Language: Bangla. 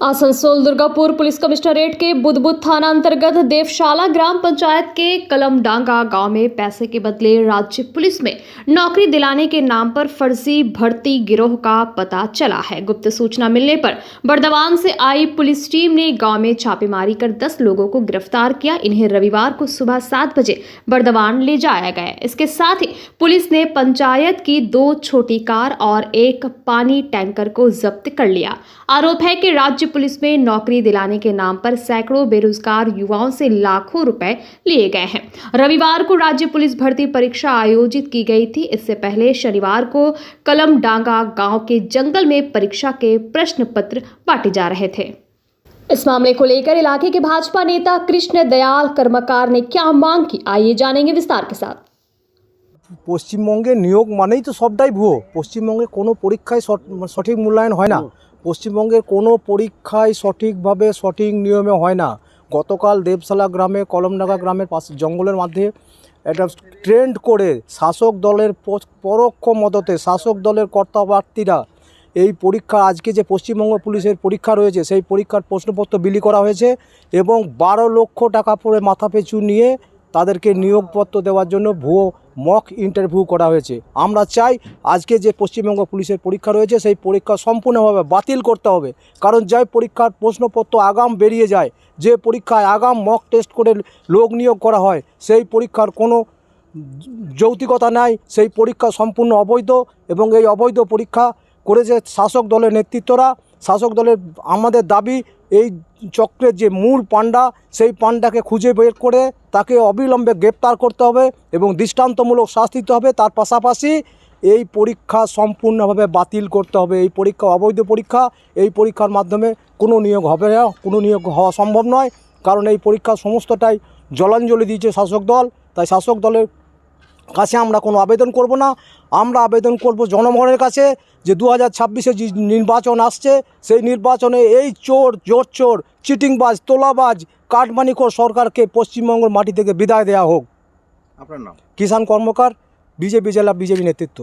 आसनसोल दुर्गापुर पुलिस कमिश्नरेट के बुदबुद थाना अंतर्गत देवशाला ग्राम पंचायत के कलमडांगा गांव में पैसे के बदले राज्य पुलिस में नौकरी दिलाने के नाम पर फर्जी भर्ती गिरोह का पता चला है। गुप्त सूचना मिलने पर बर्दवान से आई पुलिस टीम ने गांव में छापेमारी कर 10 लोगों को गिरफ्तार किया। इन्हें रविवार को सुबह 7 बजे बर्दवान ले जाया गया। इसके साथ ही पुलिस ने पंचायत की 2 छोटी कार और एक पानी टैंकर को जब्त कर लिया। आरोप है कि राज्य पुलिस में नौकरी दिलाने के नाम पर सैकड़ों बेरोजगार युवाओं से लाखों रुपए लिए गए हैं। रविवार को राज्य पुलिस भर्ती परीक्षा आयोजित की गई थी। इससे पहले शनिवार को कलमडांगा गांव के जंगल में परीक्षा के प्रश्न पत्र बांटे जा रहे थे। इस मामले को लेकर इलाके के भाजपा नेता कृष्ण दयाल कर्मकार ने क्या मांग की, आइए जानेंगे विस्तार के साथ। পশ্চিমবঙ্গে নিয়োগ মানেই তো সবটাই ভুয়ো। পশ্চিমবঙ্গে কোনো পরীক্ষায় সঠিক মূল্যায়ন হয় না। পশ্চিমবঙ্গের কোনো পরীক্ষায় সঠিকভাবে সঠিক নিয়মে হয় না। গতকাল দেবশালা গ্রামে কলমডাঙ্গা গ্রামের পাশে জঙ্গলের মধ্যে একটা ট্রেন্ড করে শাসক দলের পরোক্ষ মদতে শাসক দলের কর্তাবার্তীরা এই পরীক্ষা আজকে যে পশ্চিমবঙ্গ পুলিশের পরীক্ষা রয়েছে সেই পরীক্ষার প্রশ্নপত্র বিলি করা হয়েছে এবং 12 লক্ষ টাকা পড়ে মাথাপিছু নিয়ে তাদেরকে নিয়োগপত্র দেওয়ার জন্য ভুয়ো মক ইন্টারভিউ করা হয়েছে। আমরা চাই আজকে যে পশ্চিমবঙ্গ পুলিশের পরীক্ষা রয়েছে সেই পরীক্ষা সম্পূর্ণভাবে বাতিল করতে হবে। কারণ যে পরীক্ষার প্রশ্নপত্র আগাম বেরিয়ে যায়, যে পরীক্ষায় আগাম মক টেস্ট করে লোক নিয়োগ করা হয়, সেই পরীক্ষার কোনো যৌক্তিকতা নাই। সেই পরীক্ষা সম্পূর্ণ অবৈধ এবং এই অবৈধ পরীক্ষা করেছে শাসক দলের নেতৃত্বরা। শাসক দলের আমাদের দাবি এই চক্রের যে মূল পান্ডা সেই পান্ডাকে খুঁজে বের করে তাকে অবিলম্বে গ্রেপ্তার করতে হবে এবং দৃষ্টান্তমূলক শাস্তি দিতে হবে। তার পাশাপাশি এই পরীক্ষা সম্পূর্ণভাবে বাতিল করতে হবে। এই পরীক্ষা অবৈধ পরীক্ষা। এই পরীক্ষার মাধ্যমে কোনো নিয়োগ হবে না, কোনো নিয়োগ হওয়া সম্ভব নয়। কারণ এই পরীক্ষা সমস্তটাই জলাঞ্জলি দিয়েছে শাসক দল। তাই শাসক দলের কাছে আমরা কোনো আবেদন করব না। আমরা আবেদন করব জনগণের কাছে যে 2026-এ যে নির্বাচন আসছে সেই নির্বাচনে এই জোর চোর চিটিংবাজ তোলাবাজ কাটমানিখোর সরকারকে পশ্চিমবঙ্গের মাটি থেকে বিদায় দেওয়া হোক। আপনার নাম? কিষাণ কর্মকার, বিজেপি জেলা বিজেপি নেতৃত্ব।